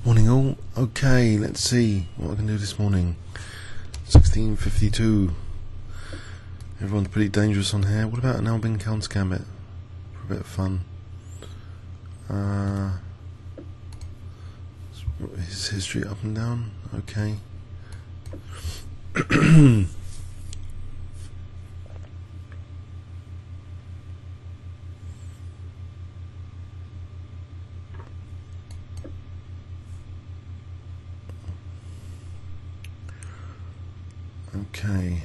Morning all. Okay, let's see what I can do this morning. 16:52. Everyone's pretty dangerous on here. What about an Albin counter-gambit for a bit of fun? His history up and down. Okay. Okay.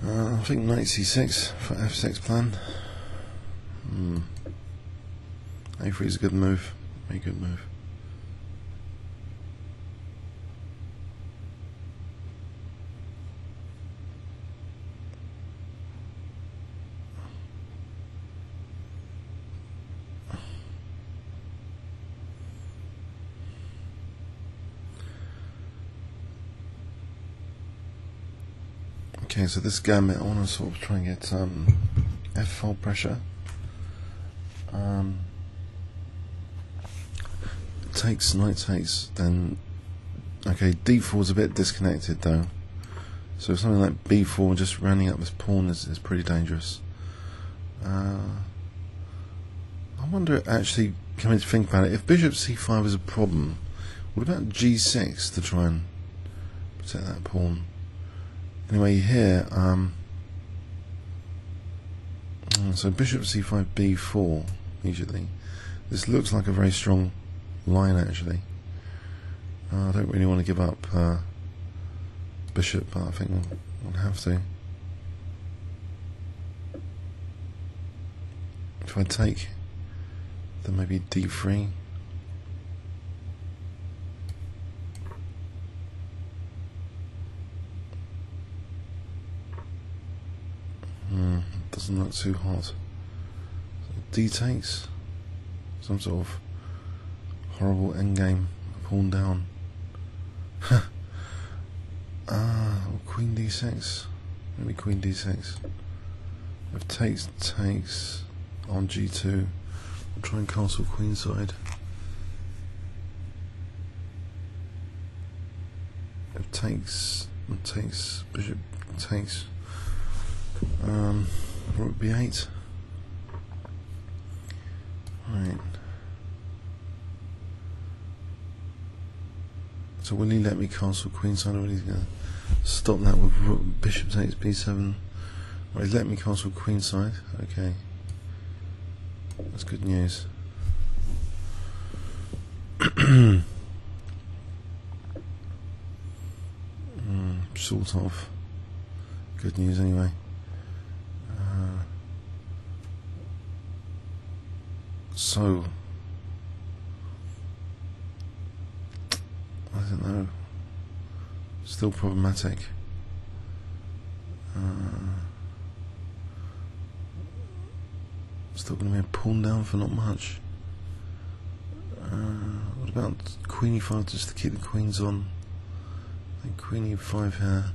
I think knight c6 for f6 plan. A3 is a good move. Very good move. Okay, so this gambit, I want to sort of try and get f4 pressure. Takes, knight takes, then okay, d4 is a bit disconnected though. So something like b4, just rounding up this pawn is pretty dangerous. I wonder, actually, coming to think about it, if bishop c5 is a problem, what about g6 to try and protect that pawn? Anyway, here, so bishop c5, b4, immediately. This looks like a very strong line, actually. I don't really want to give up bishop, but I think we'll have to. If I take, then maybe d3. Doesn't look too hot. So d takes, some sort of horrible endgame, pawn down. Queen d6, maybe queen d6. If takes on g2, I'll try and castle queenside. If takes, bishop takes. Rook b8. Right. So will he let me castle queenside, or he's going to stop that with rook, bishop takes b7? Right, he's let me castle queenside. Okay. That's good news. Sort of. Good news anyway. So, I don't know, still problematic. Still going to be a pawn down for not much. What about queen e5 just to keep the queens on? I think queen e5 here.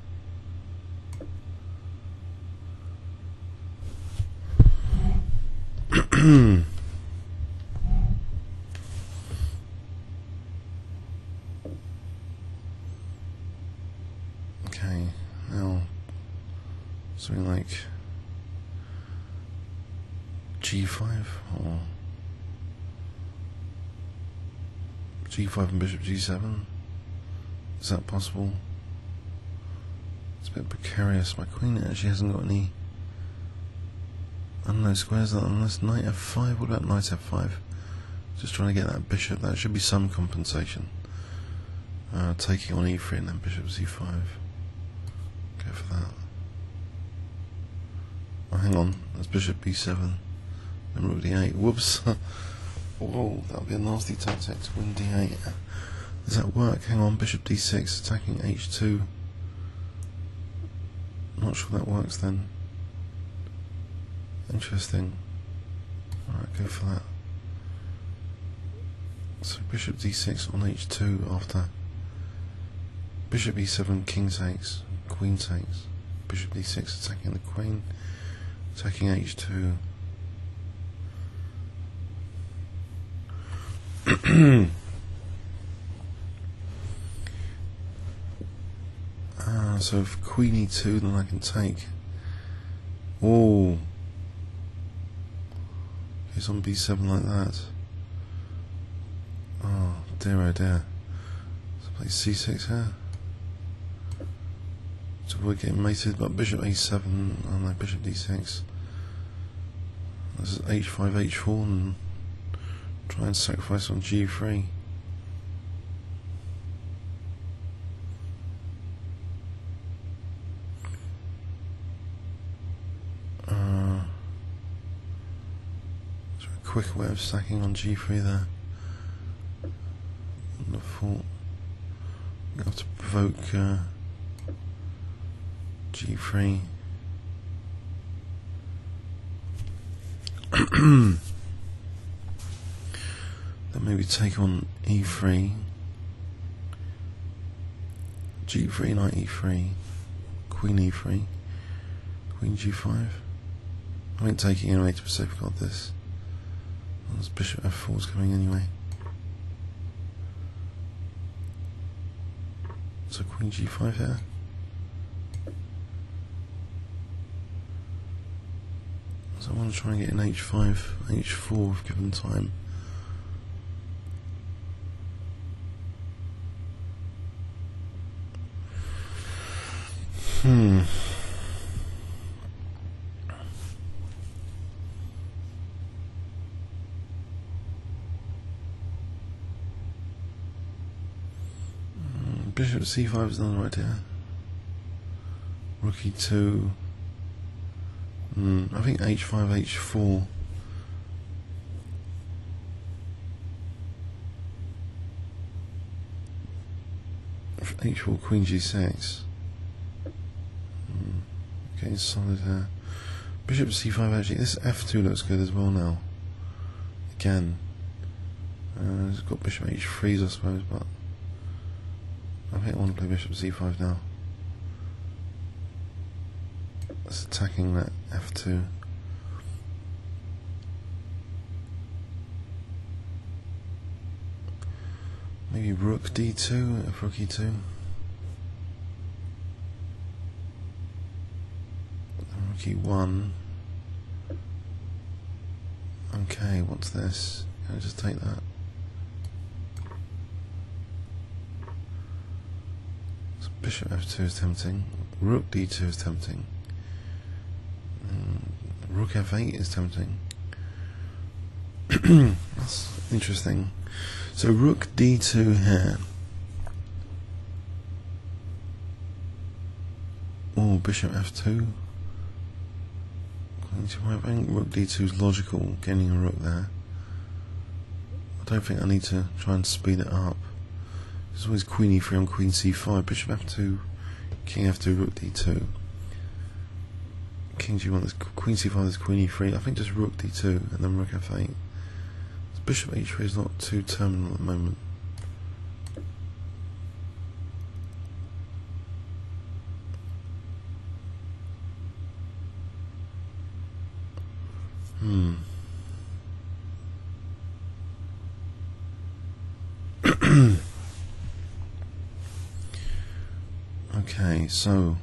Okay, now something like g5 or g5 and bishop g7. Is that possible? It's a bit precarious. My queen actually hasn't got any, I don't know, squares unless knight f5. What about knight f5? Just trying to get that bishop. That should be some compensation. Taking on e3 and then bishop c5. Go for that. Oh, hang on. That's bishop b7. Then rook d8. Whoops. Whoa, that would be a nasty tactic to win d8. Does that work? Hang on. Bishop d6 attacking h2. Not sure that works then. Interesting. Alright, go for that. So bishop d6 on h2 after bishop e7, king takes, queen takes, bishop d6 attacking the queen, attacking h2. So if queen e2, then I can take. Oh, it's on b7 like that. Oh dear, oh dear. So play c6 here to avoid getting mated. But bishop a7, oh no, bishop d6. This is h5, h4, and try and sacrifice on g3. Quick way of stacking on g3 there. I thought you have to provoke g3. Then maybe take on e3, g3, knight e3, queen e3, queen g5. I ain't taking anyway to safeguard this. As bishop f4 is coming anyway. So queen g5 here. So I want to try and get an h5, h4 if given time. Bishop c5 is another idea. Rook e2. I think h5, h4. H4, queen g6. Okay, solid here. Bishop c5 actually. This f2 looks good as well now. Again. It's got bishop h3s I suppose, but I think I want to play bishop c5 now. That's attacking that f2. Maybe rook d2, if rook e2. Rook e1. Okay, what's this? Can I just take that? So bishop f2 is tempting. Rook d2 is tempting. Rook f8 is tempting. That's interesting. So rook d2 here. Oh, bishop f2. I think rook d2 is logical, gaining a rook there. I don't think I need to try and speed it up. There's always queen e3 on queen c5, bishop f2, king f2, rook d2. King g1, there's queen c5, there's queen e3. I think just rook d2 and then rook f8. Bishop h3 is not too terminal at the moment. Okay, so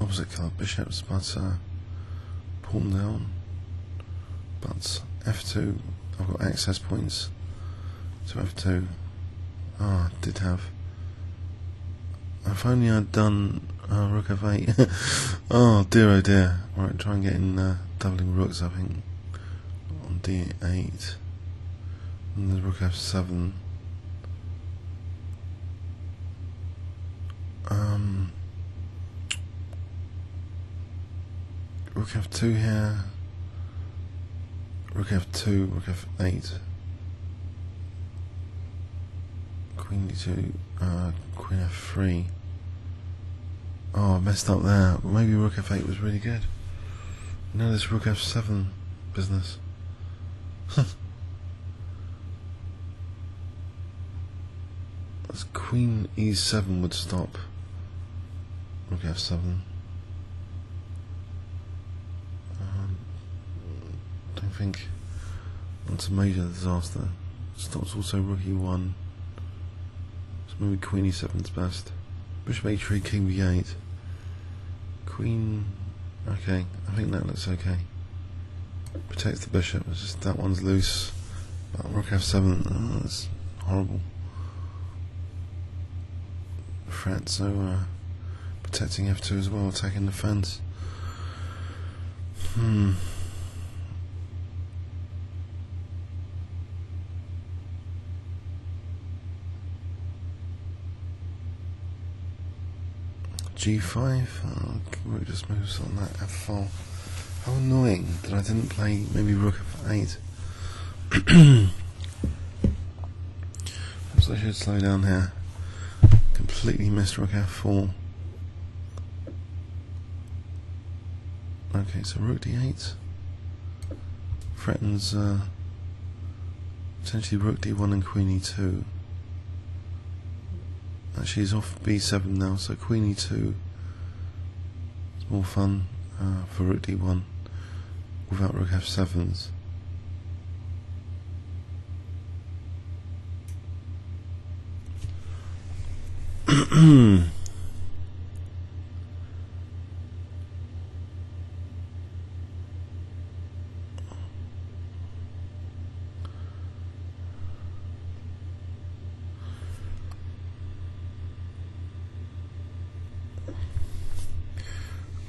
opposite colour bishops, but pawn down. But f2, I've got access points to f2. Ah, did have. If only I'd done rook f8. Oh dear, oh dear. Right, try and get in doubling rooks, I think, on D8. And there's rook f7. Rook f2 here. Rook f2, rook f8. Queen d2, queen f3. Oh, I messed up there. Maybe rook f8 was really good. Now this rook f7 business. That's queen e7 would stop rook f7. think that's a major disaster. Stops also rook e1. So maybe queen e7's best. Bishop h3, king b8. Queen. Okay, I think that looks okay. Protects the bishop. It's just that one's loose. But rook f7. Oh, that's horrible. Threat. So protecting f2 as well, attacking the fence. G5, rook just moves on that f4. How annoying that I didn't play maybe rook f8. Perhaps I should slow down here. Completely missed rook f4. Okay, so rook d8 threatens potentially rook d1 and queen e2. Actually, he's off b7 now, so queen e2 is more fun for rook d1 without rook f7s.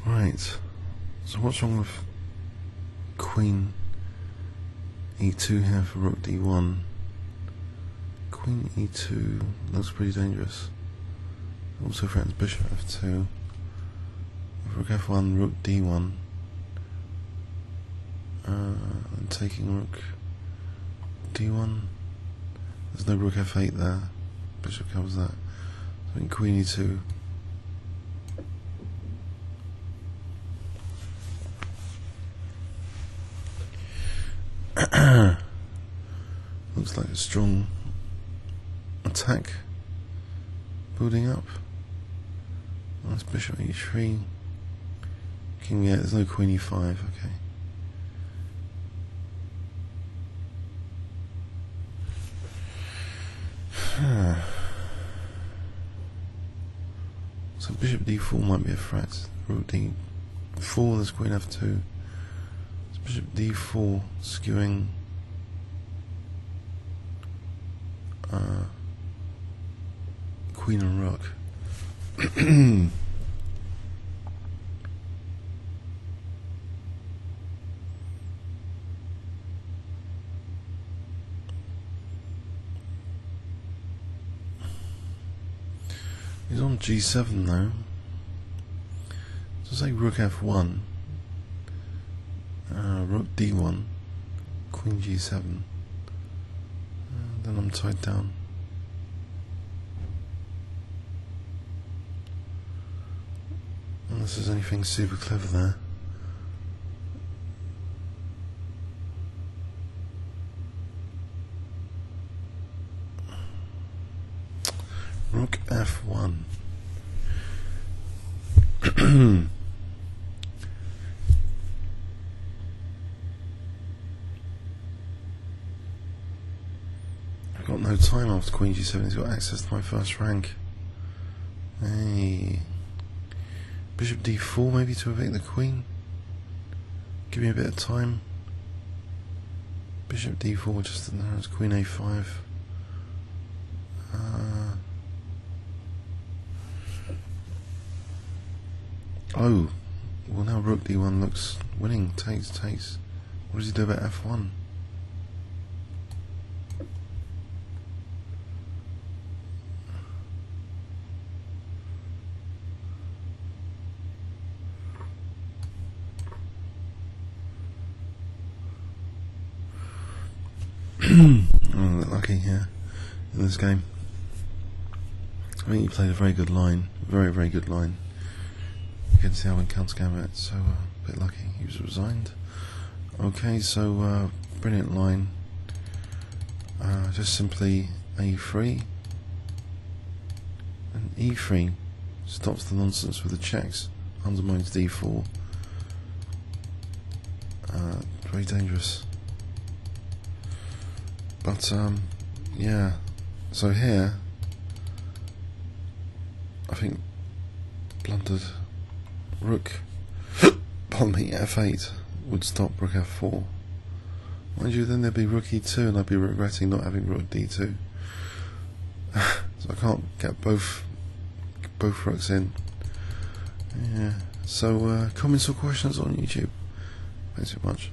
Right, so what's wrong with queen e2 here for rook d1? Queen e2 looks pretty dangerous. Also threatens bishop f2. Rook f1, rook d1. And taking rook d1. There's no rook f8 there. Bishop covers that. I think queen e2. Looks like a strong attack building up. That's bishop e3. King e8, there's no queen e5, okay. So bishop d4 might be a threat. Rook d4, there's queen f2. So bishop d4 skewing queen and rook. He's on g7 though. So say rook f1, rook d1, queen g7. Then I'm tied down. Unless there's anything super clever there. Rook f1. I've got no time after queen g7. He's got access to my first rank. Hey. Bishop d4 maybe to evict the queen. Give me a bit of time. Bishop d4 just now it's queen a5. Oh, well now rook d1 looks winning. Takes. What does he do about f1? I'm lucky here in this game. I think he played a very good line, very good line against the Albin counter-gambit, so a bit lucky. He was resigned. Okay, so brilliant line. Just simply a3 and e3 stops the nonsense with the checks, undermines d4. Very dangerous. But yeah, so here I think blundered rook pardon me, f8 would stop rook f4. Mind you, then there'd be rook e2 and I'd be regretting not having rook d2. So I can't get both rooks in. Yeah. So comments or questions on YouTube. Thanks so much.